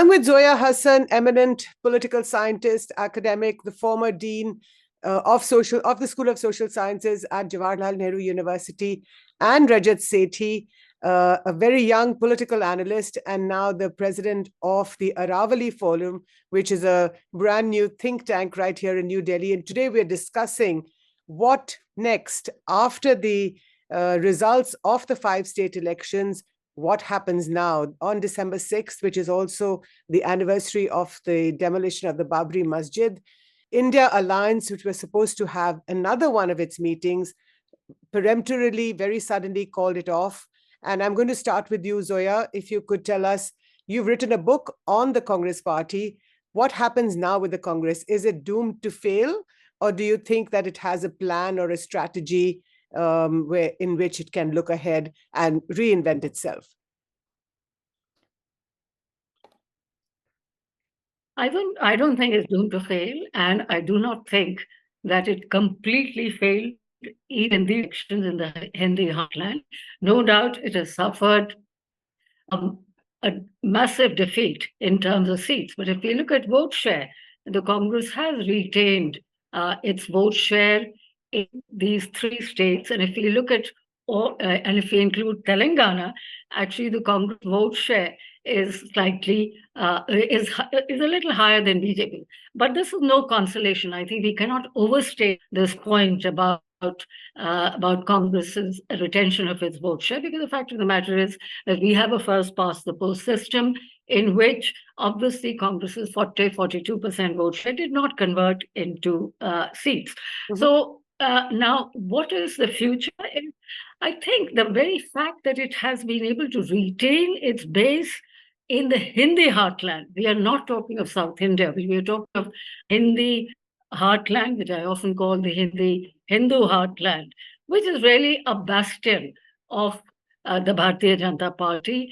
I'm with Zoya Hasan, eminent political scientist, academic, the former dean of the School of Social Sciences at Jawaharlal Nehru University, and Rajat Sethi, a very young political analyst, and now the president of the Aravalli Forum, which is a brand new think tank right here in New Delhi. And today we're discussing what next after the results of the 5-state elections. What happens now on December 6th, which is also the anniversary of the demolition of the Babri Masjid. India Alliance, which was supposed to have another one of its meetings, peremptorily, very suddenly called it off. And I'm going to start with you, Zoya. If you could tell us, you've written a book on the Congress party. What happens now with the Congress? Is it doomed to fail? Or do you think that it has a plan or a strategy in which it can look ahead and reinvent itself? I don't think it's doomed to fail, and I do not think that it completely failed even the elections in the Hindi heartland. No doubt it has suffered a massive defeat in terms of seats. But if we look at vote share, the Congress has retained its vote share in these 3 states. And if we look at and if we include Telangana, actually the Congress vote share is slightly is a little higher than BJP. But this is no consolation. I think we cannot overstate this point about Congress's retention of its vote share, because the fact of the matter is that we have a first past the post system in which obviously Congress's 42% vote share did not convert into seats. Mm-hmm. So now, what is the future? I think the very fact that it has been able to retain its base in the Hindi heartland, we are not talking of South India, we are talking of Hindi heartland, which I often call the Hindu heartland, which is really a bastion of the Bharatiya Janata Party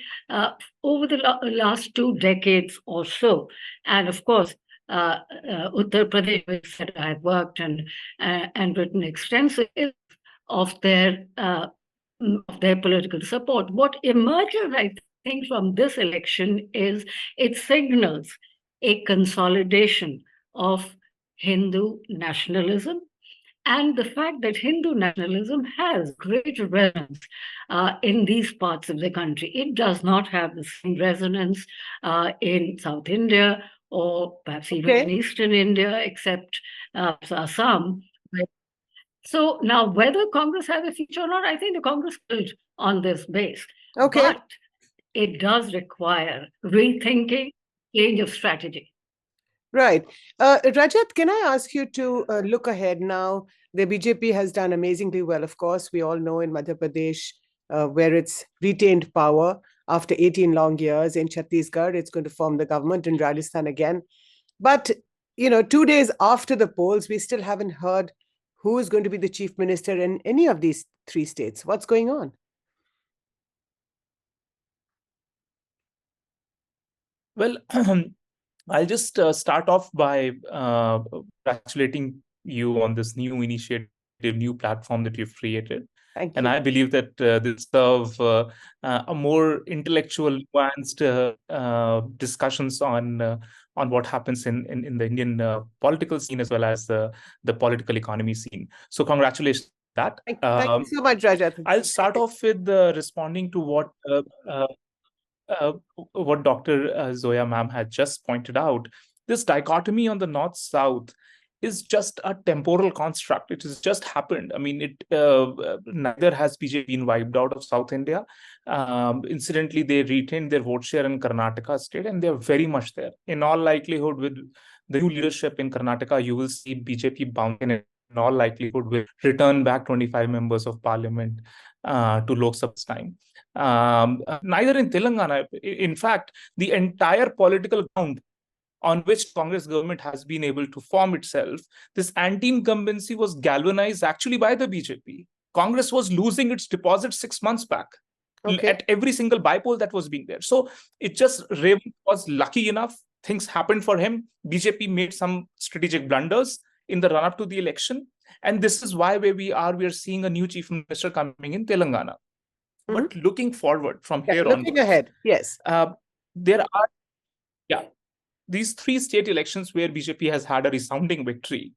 over the last 2 decades or so. And of course, Uttar Pradesh, which I have worked and written extensively of their political support. What emerges, I think, from this election is it signals a consolidation of Hindu nationalism, and the fact that Hindu nationalism has great resonance in these parts of the country. It does not have the same resonance in South India or perhaps even in Eastern India, except Assam. So now, whether Congress has a future or not, I think the Congress built on this base. Okay. But it does require rethinking, change of strategy. Right. Rajat, can I ask you to look ahead now? The BJP has done amazingly well, of course. We all know in Madhya Pradesh, where it's retained power after 18 long years. In Chhattisgarh, it's going to form the government. In Rajasthan again. But, 2 days after the polls, we still haven't heard who is going to be the chief minister in any of these 3 states. What's going on? Well, I'll just start off by congratulating you on this new initiative, new platform that you've created. Thank you. And I believe that this serve a more intellectual, nuanced discussions on what happens in the Indian political scene as well as the political economy scene. So congratulations on that. Thank you so much, Rajat. I'll start off with responding to what Dr. Zoya ma'am had just pointed out. This dichotomy on the north-south is just a temporal construct. It has just happened. I mean, neither has BJP been wiped out of South India. Incidentally, they retained their vote share in Karnataka state, and they're very much there. In all likelihood, with the new leadership in Karnataka, you will see BJP bouncing, in all likelihood will return back 25 members of parliament to Lok Sabha's time. Neither in Telangana. In fact, the entire political ground on which Congress government has been able to form itself, this anti-incumbency was galvanized actually by the BJP. Congress was losing its deposit 6 months back at every single bypoll that was being there. So it just, Revant was lucky enough. Things happened for him. BJP made some strategic blunders in the run-up to the election. And this is why where we are seeing a new chief minister coming in Telangana. Mm-hmm. But looking forward from here on. Looking ahead, yes. There are these 3 state elections where BJP has had a resounding victory,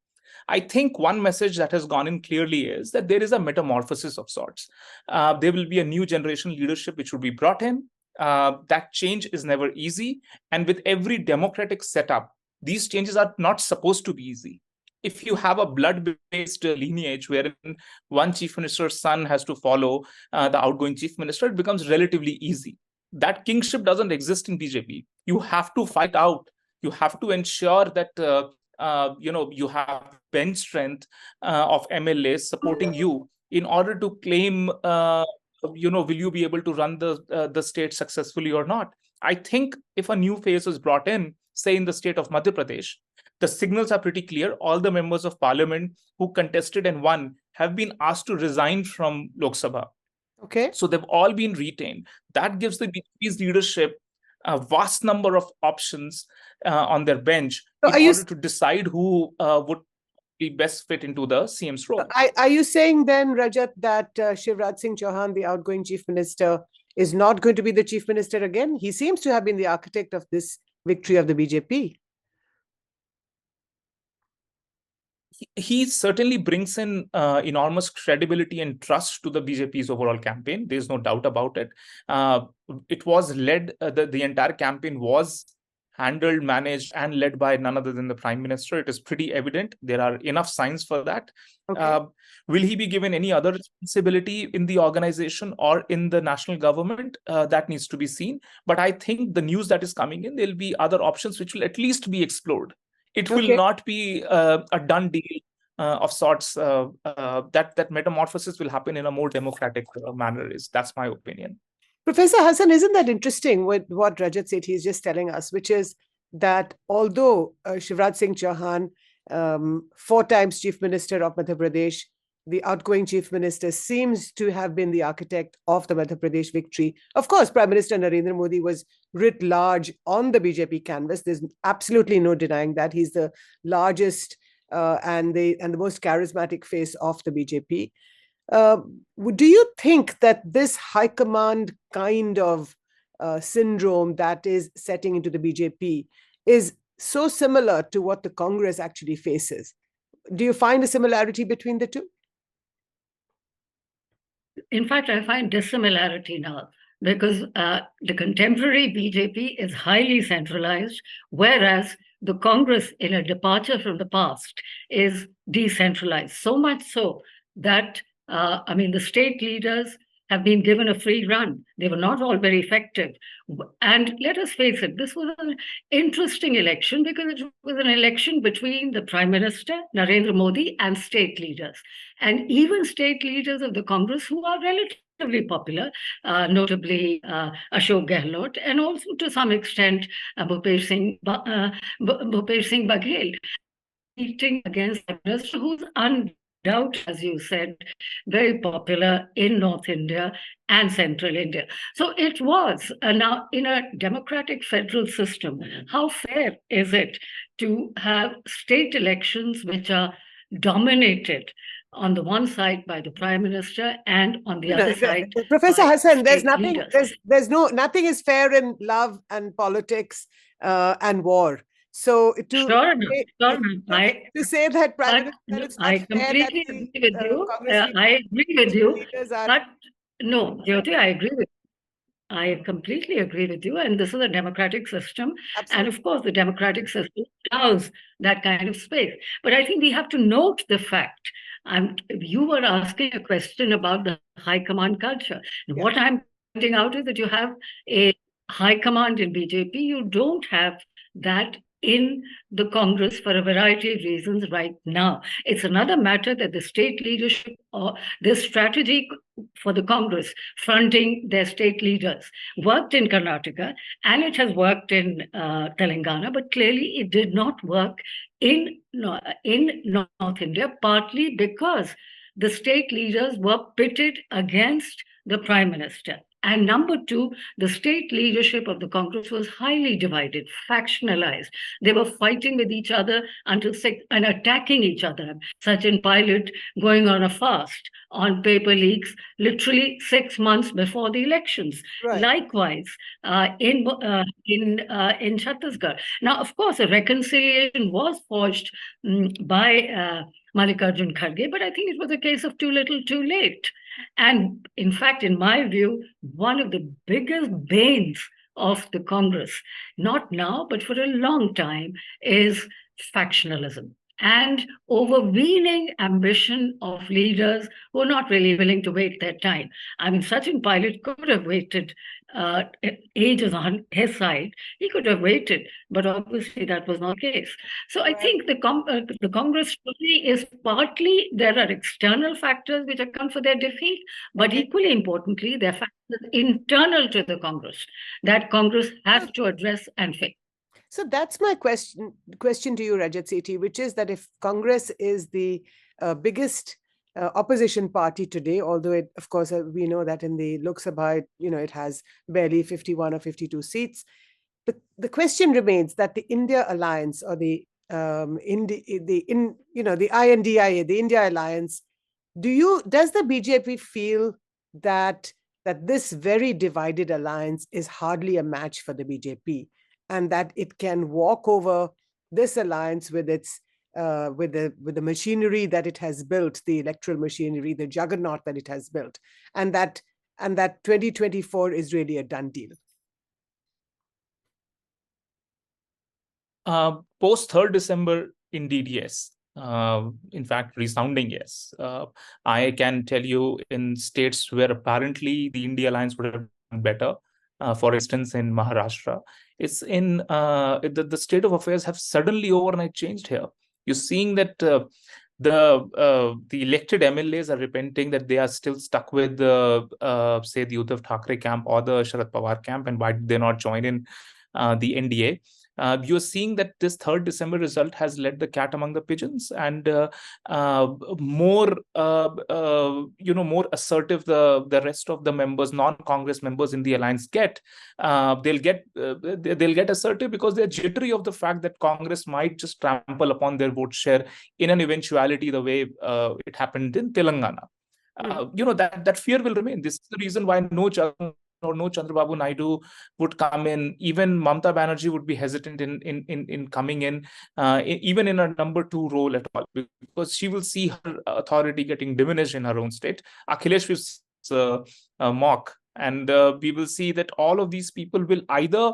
I think one message that has gone in clearly is that there is a metamorphosis of sorts. There will be a new generation leadership which will be brought in. That change is never easy. And with every democratic setup, these changes are not supposed to be easy. If you have a blood-based lineage wherein one chief minister's son has to follow the outgoing chief minister, it becomes relatively easy. That kingship doesn't exist in BJP. You have to fight out. You have to ensure that you have bench strength of MLAs supporting you in order to claim, will you be able to run the state successfully or not? I think if a new phase is brought in, say in the state of Madhya Pradesh, the signals are pretty clear. All the members of parliament who contested and won have been asked to resign from Lok Sabha. Okay. So they've all been retained. That gives the BJP's leadership a vast number of options on their bench in order to decide who would be best fit into the CM's role. Are you saying then, Rajat, that Shivraj Singh Chouhan, the outgoing chief minister, is not going to be the chief minister again? He seems to have been the architect of this victory of the BJP. He certainly brings in enormous credibility and trust to the BJP's overall campaign. There's no doubt about it. It was led, the entire campaign was handled, managed, and led by none other than the Prime Minister. It is pretty evident. There are enough signs for that. Okay. Will he be given any other responsibility in the organization or in the national government? That needs to be seen. But I think the news that is coming in, there'll be other options which will at least be explored. It will not be a done deal of sorts. That metamorphosis will happen in a more democratic manner. That's my opinion. Professor Hasan, isn't that interesting with what Rajat Sethi is just telling us, which is that although Shivraj Singh Chouhan, 4 times Chief Minister of Madhya Pradesh, the outgoing Chief Minister, seems to have been the architect of the Madhya Pradesh victory. Of course, Prime Minister Narendra Modi was writ large on the BJP canvas. There's absolutely no denying that. He's the largest and the most charismatic face of the BJP. Do you think that this high command kind of syndrome that is setting into the BJP is so similar to what the Congress actually faces? Do you find a similarity between the two? In fact, I find dissimilarity now, because the contemporary BJP is highly centralized, whereas the Congress, in a departure from the past, is decentralized. So much so that, the state leaders have been given a free run. They were not all very effective. And let us face it, this was an interesting election because it was an election between the Prime Minister, Narendra Modi, and state leaders. And even state leaders of the Congress who are relatively popular, notably Ashok Gehlot, and also to some extent Bhupesh Singh Baghel, competing against the minister who's undoubtedly, as you said, very popular in North India and Central India. So it was. Now, in a democratic federal system, how fair is it to have state elections which are dominated on the one side by the Prime Minister and on the other side, Professor Hasan, there's nothing. Nothing is fair in love and politics and war. So to say that Prime Minister, I completely agree with you. I agree with you. But no, Jyoti, I agree with you. I completely agree with you. And this is a democratic system. Absolutely. And of course, the democratic system allows that kind of space. But I think we have to note the fact. You were asking a question about the high command culture. Yeah. What I'm pointing out is that you have a high command in BJP. You don't have that in the Congress for a variety of reasons right now. It's another matter that the state leadership or the strategy for the Congress fronting their state leaders worked in Karnataka, and it has worked in Telangana, but clearly it did not work in North India, partly because the state leaders were pitted against the Prime Minister. And number two, the state leadership of the Congress was highly divided, factionalized. They were fighting with each other and attacking each other. Sachin Pilot going on a fast on paper leaks literally 6 months before the elections. Right. Likewise, in Chhattisgarh. Now, of course, a reconciliation was forged by Mallikarjun Kharge, but I think it was a case of too little, too late. And in fact, in my view, one of the biggest banes of the Congress, not now, but for a long time, is factionalism and overweening ambition of leaders who are not really willing to wait their time. I mean, Sachin Pilot could have waited ages on his side. He could have waited, but obviously that was not the case. So I think the Congress story is partly there are external factors which account for their defeat, but equally importantly, there are factors internal to the Congress that Congress has to address and fix. So that's my question to you, Rajat Sethi, which is that if Congress is the biggest opposition party today, although it, of course, we know that in the Lok Sabha, it has barely 51 or 52 seats. The question remains that the India Alliance or the INDIA, the India Alliance, does the BJP feel that this very divided alliance is hardly a match for the BJP, and that it can walk over this alliance with its with the machinery that it has built, the electoral machinery, the juggernaut that it has built, and that 2024 is really a done deal? Post 3rd December, indeed, yes. In fact, resounding yes. I can tell you in states where apparently the India Alliance would have done better. For instance, in Maharashtra, it's in the state of affairs have suddenly overnight changed here. You're seeing that the elected MLAs are repenting that they are still stuck with say the Uddhav Thackeray camp or the Sharad Pawar camp, and why did they not join in the NDA? You're seeing that this 3rd December result has led the cat among the pigeons, and more assertive the rest of the members, non-Congress members in the alliance get. They'll get assertive because they're jittery of the fact that Congress might just trample upon their vote share in an eventuality the way it happened in Telangana. That fear will remain. This is the reason why no Chandrababu Naidu would come in. Even Mamata Banerjee would be hesitant in coming in, even in a number 2 role at all, because she will see her authority getting diminished in her own state. Akhilesh will mock, and we will see that all of these people will either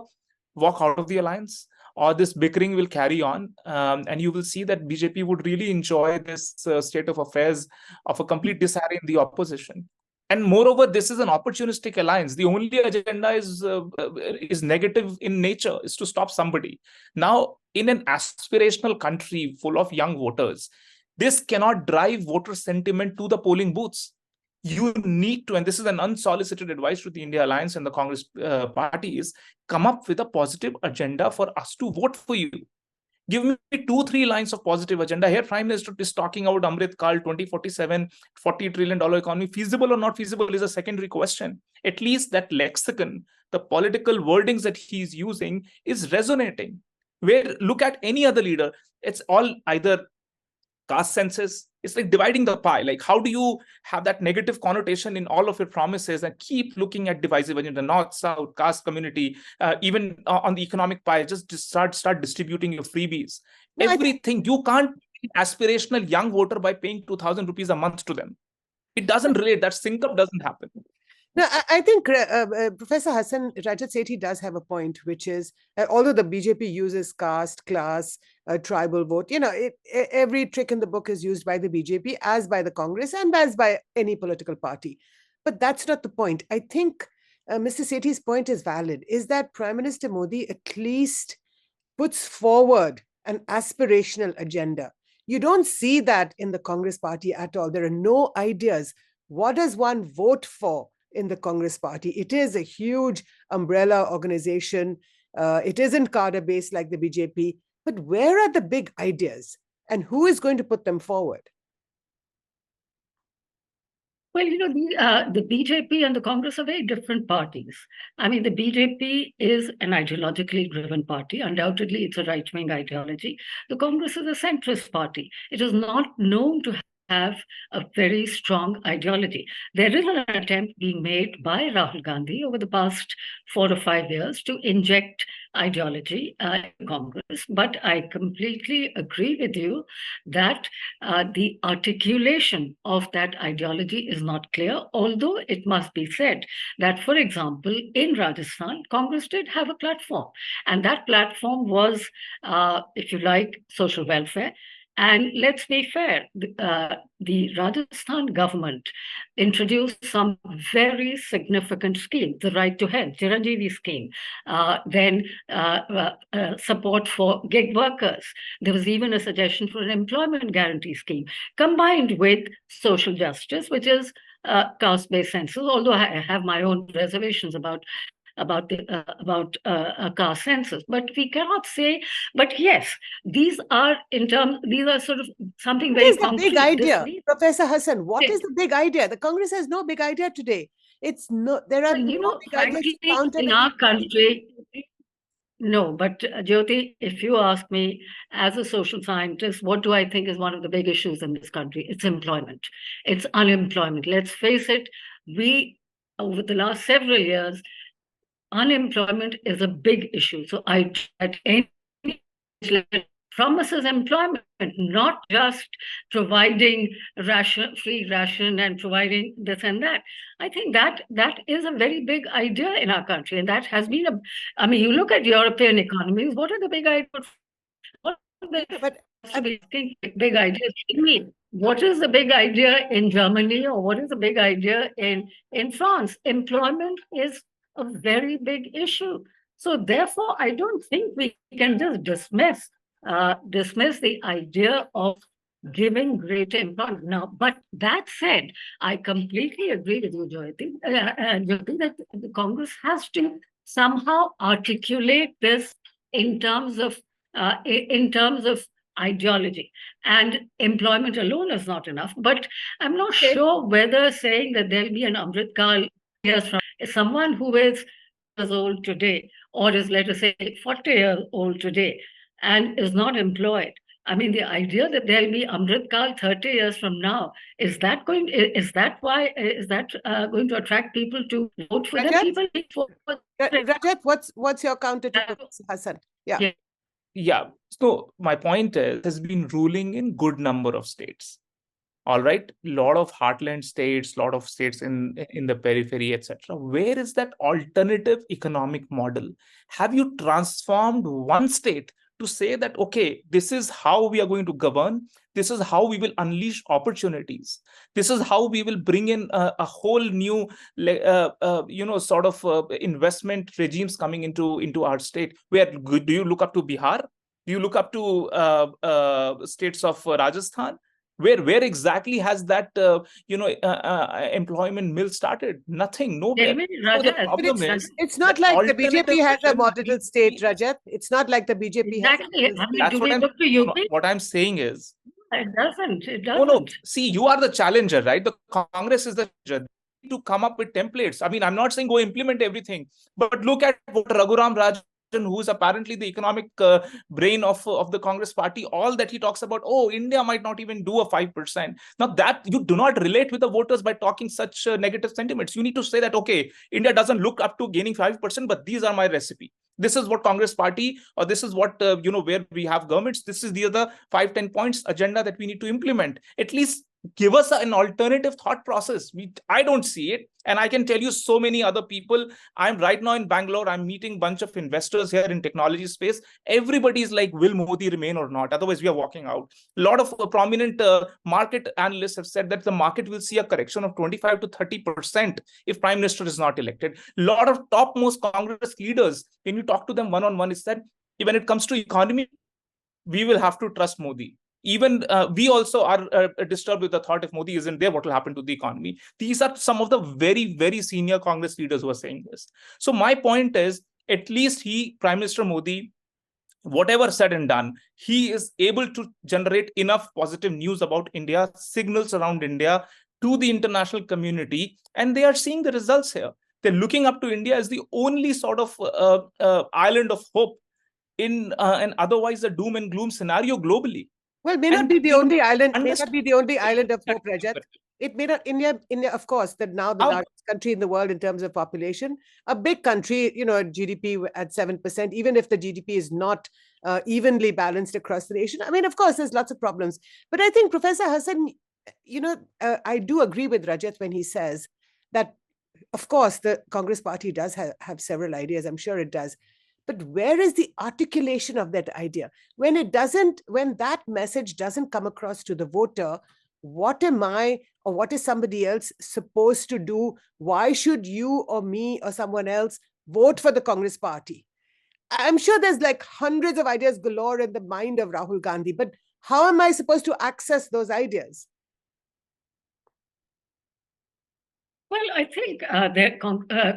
walk out of the alliance or this bickering will carry on, and you will see that BJP would really enjoy this state of affairs of a complete disarray in the opposition. And moreover, this is an opportunistic alliance. The only agenda is negative in nature, is to stop somebody. Now, in an aspirational country full of young voters, this cannot drive voter sentiment to the polling booths. You need to, and this is an unsolicited advice to the India Alliance and the Congress parties, come up with a positive agenda for us to vote for you. Give me 2-3 lines of positive agenda. Here, Prime Minister is talking about Amrit Kal, 2047, $40 trillion economy. Feasible or not feasible is a secondary question. At least that lexicon, the political wordings that he's using is resonating. Where, look at any other leader, it's all either caste census. It's like dividing the pie. Like, how do you have that negative connotation in all of your promises and keep looking at divisive agenda, north, south, caste, community, even on the economic pie, just start distributing your freebies. No, everything. You can't be an aspirational young voter by paying 2,000 rupees a month to them. It doesn't relate. That sync up doesn't happen. No, I think Professor Hasan, Rajat Sethi does have a point, which is, although the BJP uses caste, class, tribal vote, every trick in the book is used by the BJP, as by the Congress, and as by any political party. But that's not the point. I think Mr. Sethi's point is valid, is that Prime Minister Modi at least puts forward an aspirational agenda. You don't see that in the Congress party at all. There are no ideas. What does one vote for in the Congress party? It is a huge umbrella organization. It isn't cadre-based like the BJP. But where are the big ideas? And who is going to put them forward? Well, the BJP and the Congress are very different parties. I mean, the BJP is an ideologically driven party. Undoubtedly, it's a right-wing ideology. The Congress is a centrist party. It is not known to have a very strong ideology. There is an attempt being made by Rahul Gandhi over the past 4 or 5 years to inject ideology in Congress. But I completely agree with you that the articulation of that ideology is not clear, although it must be said that, for example, in Rajasthan, Congress did have a platform, and that platform was, if you like, social welfare. And let's be fair, the Rajasthan government introduced some very significant schemes, the right to health, Chiranjeevi scheme, then support for gig workers. There was even a suggestion for an employment guarantee scheme, combined with social justice, which is caste-based census, although I have my own reservations about a caste census. But we cannot say, but yes, these are sort of something very concrete. What is the big idea, Professor Hasan? What is the big idea? The Congress has no big idea today. There are no big ideas to counter in our country. No, but Jyoti, if you ask me as a social scientist, what do I think is one of the big issues in this country? It's employment. It's unemployment. Let's face it, over the last several years, unemployment is a big issue. So at any promises employment, not just providing free ration and providing this and that. I think that is a very big idea in our country, and that has been you look at European economies. What are the big ideas? What are the big ideas? What is the big idea in Germany, or what is the big idea in France? Employment is a very big issue. So therefore, I don't think we can just dismiss the idea of giving greater employment. Now, but that said, I completely agree with you, Jyoti, that the Congress has to somehow articulate this in terms of ideology. And employment alone is not enough. But I'm not sure whether saying that there'll be an Amrit Kal years from someone who is years old today, or is, let us say, 40 years old today, and is not employed. I mean, the idea that there'll be Amrit Kal 30 years from now, is that going to attract people to vote for them? Rajat, what's your counter to Professor Hasan? Yeah. So my point is, it has been ruling in good number of states. All right, lot of heartland states, lot of states in the periphery, etc. Where is that alternative economic model? Have you transformed one state to say that, okay, this is how we are going to govern, this is how we will unleash opportunities, this is how we will bring in a whole new sort of investment regimes coming into our state? Where do you look up to Bihar? Do you look up to states of Rajasthan? Where exactly has that employment mill started? Nothing, nowhere. So the problem is, it's not like the BJP has a model state, Rajat. It's not like the BJP has. That's what I'm saying is. It doesn't. No. See, you are the challenger, right? The Congress is the challenger. To come up with templates. I mean, I'm not saying go implement everything, but look at what Raghuram Rajan, who is apparently the economic brain of the Congress party, all that he talks about, India might not even do a 5%. Now that you do not relate with the voters by talking such negative sentiments. You need to say that, okay, India doesn't look up to gaining 5%, but these are my recipe. This is what Congress party, or this is what, where we have governments, this is the other 5-10 points agenda that we need to implement. At least give us an alternative thought process. I don't see it. And I can tell you so many other people. I'm right now in Bangalore. I'm meeting a bunch of investors here in technology space. Everybody's like, will Modi remain or not? Otherwise, we are walking out. A lot of prominent market analysts have said that the market will see a correction of 25 to 30% if Prime Minister is not elected. A lot of topmost Congress leaders, when you talk to them one-on-one, is that when it comes to economy, we will have to trust Modi. Even we also are disturbed with the thought, if Modi isn't there, what will happen to the economy? These are some of the very, very senior Congress leaders who are saying this. So my point is, at least Prime Minister Modi, whatever said and done, he is able to generate enough positive news about India, signals around India, to the international community, and they are seeing the results here. They're looking up to India as the only sort of island of hope in an otherwise a doom and gloom scenario globally. Well, may not be the only island. May not be the only island of understand hope, Rajat. It may not. India, of course, that now the How- largest country in the world in terms of population, a big country, GDP at 7%. Even if the GDP is not evenly balanced across the nation, I mean, of course, there's lots of problems. But I think Professor Hasan, I do agree with Rajat when he says that, of course, the Congress Party does have several ideas. I'm sure it does. But where is the articulation of that idea? When that message doesn't come across to the voter, what am I or what is somebody else supposed to do? Why should you or me or someone else vote for the Congress Party? I'm sure there's like hundreds of ideas galore in the mind of Rahul Gandhi, but how am I supposed to access those ideas? Well, I think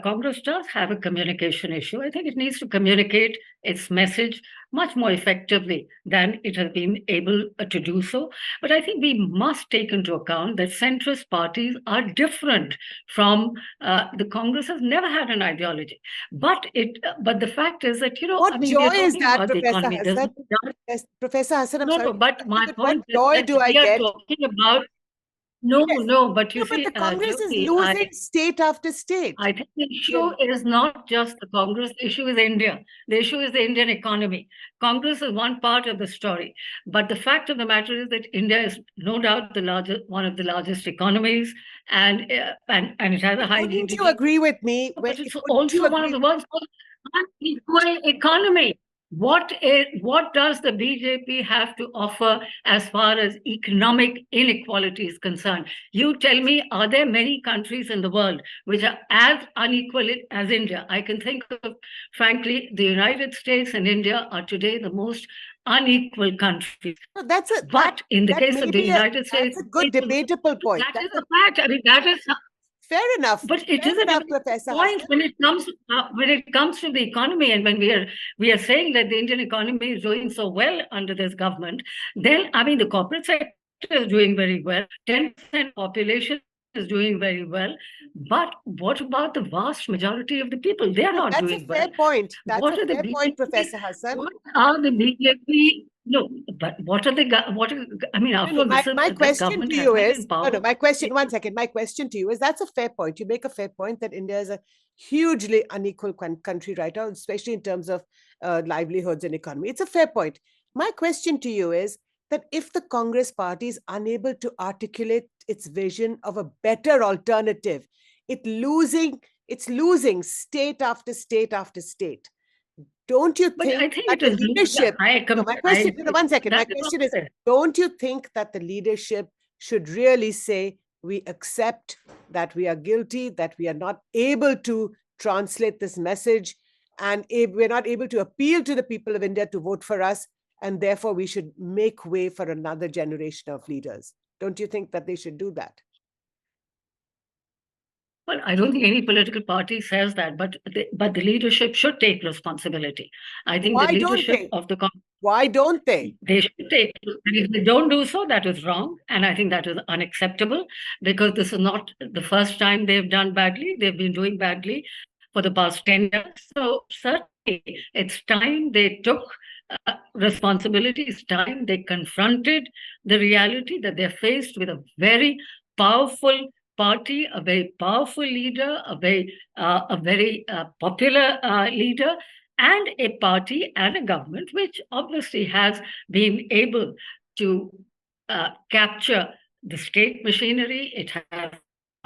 Congress does have a communication issue. I think it needs to communicate its message much more effectively than it has been able to do so. But I think we must take into account that centrist parties are different from the Congress has never had an ideology. But the fact is that, What joy is that, Professor economy. Hasan? Yes, Professor Hasan, I'm sorry. No, but my point is what joy that do I we are get? talking about No, Yes. no, but you No, see, but the Congress is Jyoti, losing state after state. I think the issue is not just the Congress, the issue is India. The issue is the Indian economy. Congress is one part of the story. But the fact of the matter is that India is no doubt one of the largest economies, and it has a high Wouldn't GDP. you agree with me? But it's also one of the world's most unequal economy. What does the BJP have to offer as far as economic inequality is concerned? You tell me, are there many countries in the world which are as unequal as India? I can think of, frankly, the United States and India are today the most unequal countries. No, but in the case of the United States, that's a good debatable point. That is a fact. I mean, that is fair enough. But it is a Professor point Hasan. when it comes to the economy, and when we are saying that the Indian economy is doing so well under this government, then I mean the corporate sector is doing very well. 10% population is doing very well. But what about the vast majority of the people? They are not doing well. That's a fair point. That's what a fair point, Professor Hasan. What are the BJP? No, but what are I mean, after my question to you is, one second. My question to you is, that's a fair point. You make a fair point that India is a hugely unequal country right now, especially in terms of livelihoods and economy. It's a fair point. My question to you is that if the Congress Party is unable to articulate its vision of a better alternative, it's losing state after state after state. Don't you think that the leadership... One second. My question is, don't you think that the leadership should really say, we accept that we are guilty, that we are not able to translate this message, and we're not able to appeal to the people of India to vote for us, and therefore we should make way for another generation of leaders? Don't you think that they should do that? Well, I don't think any political party says that, but the leadership should take responsibility. I think the leadership of the Congress... Why don't they? They should take, and if they don't do so, that is wrong, and I think that is unacceptable, because this is not the first time they've done badly. They've been doing badly for the past 10 years. So certainly, it's time they took responsibility. It's time they confronted the reality that they're faced with a very powerful party, a very powerful leader, a very popular leader, and a party and a government which obviously has been able to capture the state machinery. It has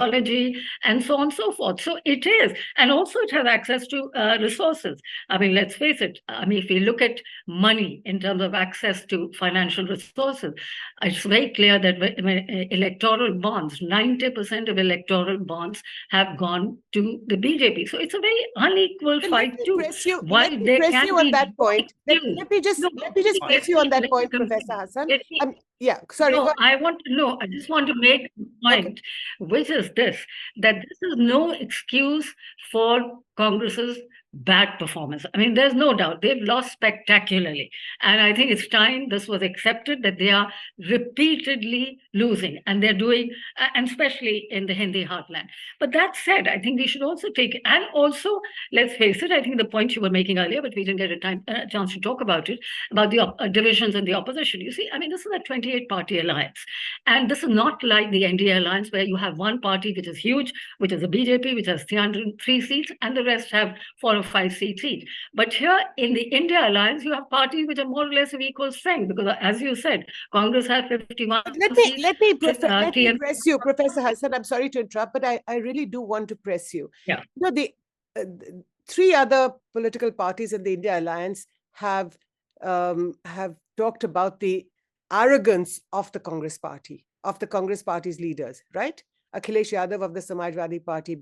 technology and so on and so forth. So it is. And also it has access to resources. I mean, let's face it. I mean, if you look at money in terms of access to financial resources, it's very clear that electoral bonds, 90% of electoral bonds have gone to the BJP. So it's a very unequal fight too. Let me press you on that point. Let me just press you on that point, Professor Hasan. Sorry. No, I just want to make a point, which is that this is no excuse for Congress's bad performance. I mean, there's no doubt they've lost spectacularly. And I think it's time this was accepted that they are repeatedly losing, and they're doing, and especially in the Hindi heartland. But that said, I think we should also take, and also, let's face it, I think the point you were making earlier, but we didn't get a chance to talk about it, about the divisions in the opposition. You see, I mean, this is a 28-party alliance. And this is not like the NDA alliance where you have one party which is huge, which is the BJP, which has 303 seats, and the rest have 4 or 5 seats each. But here in the India alliance, you have parties which are more or less of equal strength, because as you said, Congress has 51 seats. Let me press you, Professor Hasan. I'm sorry to interrupt, but I really do want to press you. Yeah. You know, the 3 other political parties in the India alliance have talked about the arrogance of the Congress party, of the Congress party's leaders, right? Akhilesh Yadav of the Samajwadi Party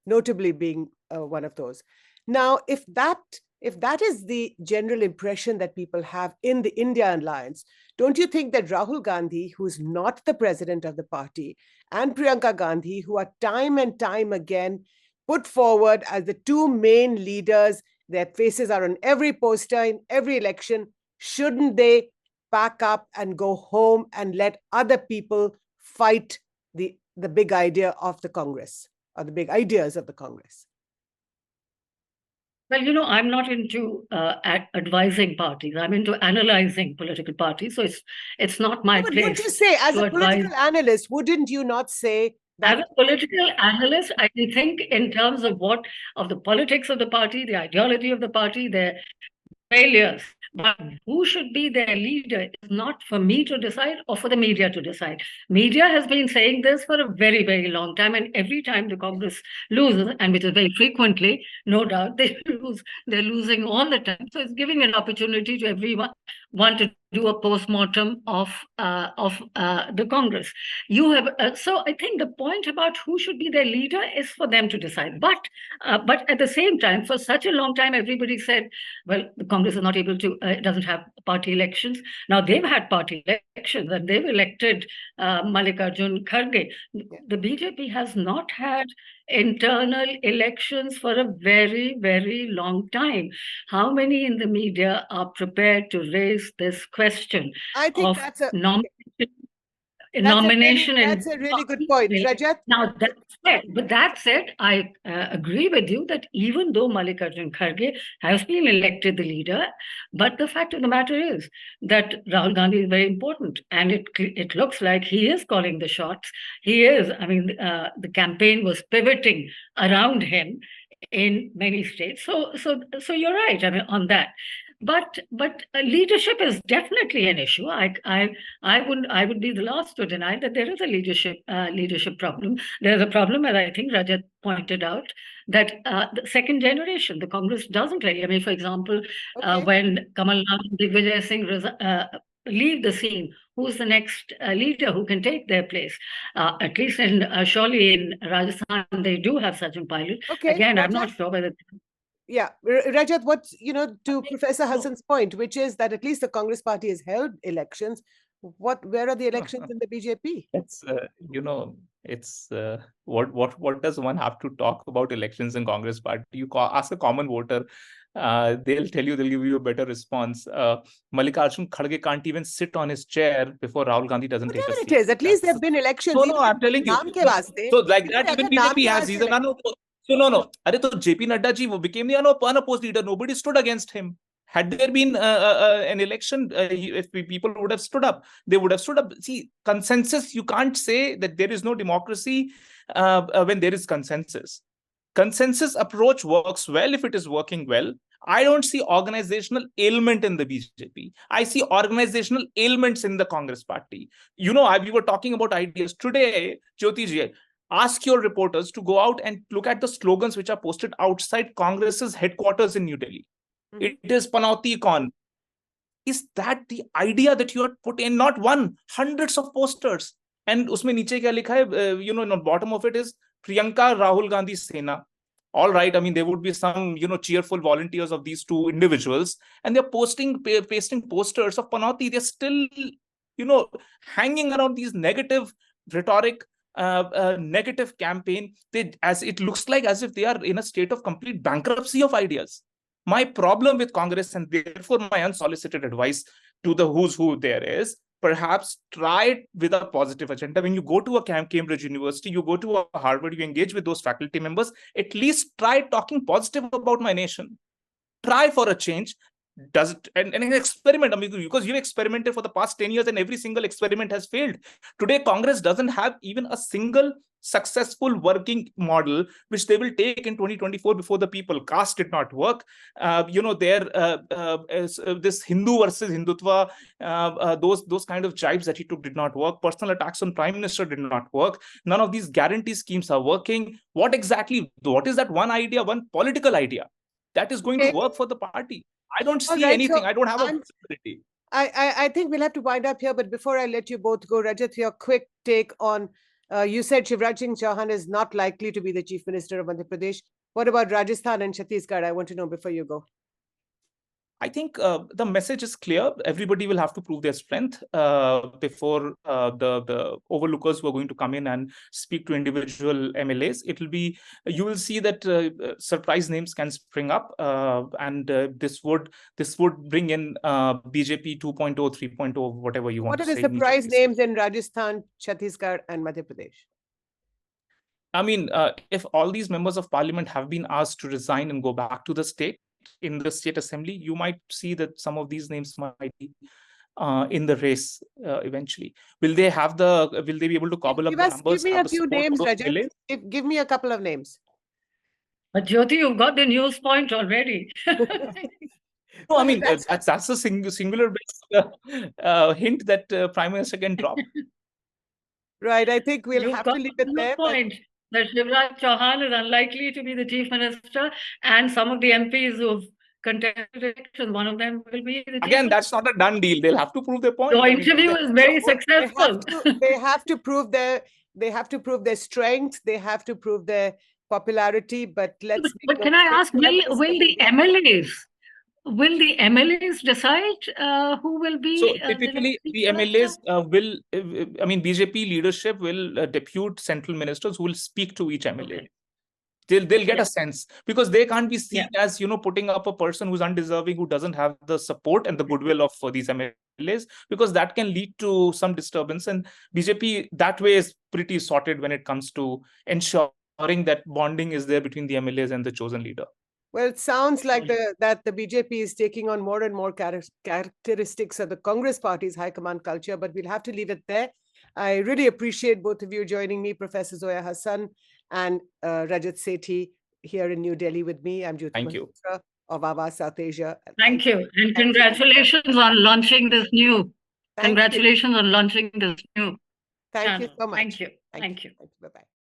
notably being one of those. Now, if that is the general impression that people have in the India alliance, don't you think that Rahul Gandhi, who's not the president of the party, and Priyanka Gandhi, who are time and time again put forward as the 2 main leaders, their faces are on every poster in every election, shouldn't they pack up and go home and let other people fight the big idea of the Congress, or the big ideas of the Congress? Well, you know, I'm not into advising parties. I'm into analyzing political parties. So it's not my place. Wouldn't you say, as a political analyst, wouldn't you not say that? As a political analyst, I think in terms of the politics of the party, the ideology of the party, their failures, but who should be their leader is not for me to decide or for the media to decide. Media has been saying this for a very, very long time, and every time the Congress loses, and which is very frequently, no doubt, they're losing all the time. So it's giving an opportunity to everyone to do a post-mortem of the Congress. You have so I think the point about who should be their leader is for them to decide. But at the same time, for such a long time, everybody said, well, the Congress is not able to, it doesn't have party elections. Now they've had party elections and they've elected Mallikarjun Kharge. The BJP has not had internal elections for a very, very long time. How many in the media are prepared to raise this question? I think that's a nomination. That's a really good point, Rajat. Now, that said, I agree with you that even though Mallikarjun Kharge has been elected the leader, but the fact of the matter is that Rahul Gandhi is very important, and it looks like he is calling the shots. He is. I mean, the campaign was pivoting around him in many states. So you're right. I mean, on that. But leadership is definitely an issue. I would be the last to deny that there is a leadership problem. There's a problem, as I think Rajat pointed out, that the second generation, the Congress doesn't really. I mean, for example, when Kamal Nath and Digvijay Singh leave the scene, who's the next leader who can take their place? At least surely in Rajasthan, they do have such a pilot. Again, Rajat, I'm not sure whether. Yeah, Rajat, what's, to Professor Hasan's point, which is that at least the Congress party has held elections. Where are the elections in the BJP? It's, what does one have to talk about elections in Congress party? You ask a common voter, they'll tell you, they'll give you a better response. Mallikarjun Kharge can't even sit on his chair before Rahul Gandhi doesn't take a seat. It is, at least there have been elections. No, I'm telling you. So like that, even BJP has. He's a So no. JP Nadda ji became the unopposed leader. Nobody stood against him. Had there been an election, if people would have stood up, they would have stood up. See, consensus, you can't say that there is no democracy when there is consensus. Consensus approach works well if it is working well. I don't see organizational ailment in the BJP. I see organizational ailments in the Congress party. We were talking about ideas. Today, Jyoti ji, ask your reporters to go out and look at the slogans which are posted outside Congress's headquarters in New Delhi. It is Panauti Con. Is that the idea that you are put in? Not one, hundreds of posters. And usme niche kya likha hai, on the bottom of it is Priyanka Rahul Gandhi Sena. All right, I mean, there would be some, cheerful volunteers of these two individuals, and they're pasting posters of Panauti. They're still, hanging around these negative rhetoric negative campaign. As it looks like as if they are in a state of complete bankruptcy of ideas. My problem with Congress, and therefore my unsolicited advice to the who's who there is, perhaps try it with a positive agenda. When you go to a Cambridge University, you go to a Harvard, you engage with those faculty members, at least try talking positive about my nation. Try for a change. Does it and an experiment, I mean, because you've experimented for the past 10 years and every single experiment has failed. Today, Congress doesn't have even a single successful working model which they will take in 2024 before the people. Caste did not work. This Hindu versus Hindutva, those kind of jibes that he took did not work. Personal attacks on Prime Minister did not work. None of these guarantee schemes are working. What is that one idea, one political idea that is going to work for the party? I don't see anything. I don't have a possibility. I think we'll have to wind up here, but before I let you both go, Rajat, your quick take on, you said Shivraj Singh Chouhan is not likely to be the Chief Minister of Madhya Pradesh. What about Rajasthan and Chhattisgarh? I want to know before you go. I think the message is clear. Everybody will have to prove their strength before the overlookers who are going to come in and speak to individual MLAs. You will see that surprise names can spring up, and this would bring in BJP 2.0, 3.0, whatever you want to say. What are the surprise names in Rajasthan, Chhattisgarh, and Madhya Pradesh? I mean, if all these members of parliament have been asked to resign and go back to the state, in the state assembly, you might see that some of these names might be in the race eventually. Will they be able to cobble up the numbers? Give me a few names, Rajat. Give me a couple of names. But Jyoti, you've got the news point already. No, I mean, that's a singular hint that Prime Minister can drop. Right, I think we'll have to leave it there. Point that Shivraj Chouhan is unlikely to be the Chief Minister, and some of the MPs who've contested election, one of them will be the Again, that's not a done deal. They'll have to prove their point. Your interview is very successful. They have to prove their strength. They have to prove their popularity. But can I ask, will the MLAs? Will the MLAs decide who will be? So typically, the MLAs BJP leadership will depute central ministers who will speak to each MLA. Okay. They'll get a sense, because they can't be seen as, putting up a person who's undeserving, who doesn't have the support and the goodwill of these MLAs, because that can lead to some disturbance. And BJP that way is pretty sorted when it comes to ensuring that bonding is there between the MLAs and the chosen leader. Well, it sounds like that the BJP is taking on more and more characteristics of the Congress party's high command culture, but we'll have to leave it there. I really appreciate both of you joining me, Professor Zoya Hasan and Rajat Sethi, here in New Delhi with me. I'm Jyoti Malhotra of Awaaz South Asia. Thank you. And congratulations on launching this new. Congratulations on launching this new. Thank you so much. Thank you. Bye-bye.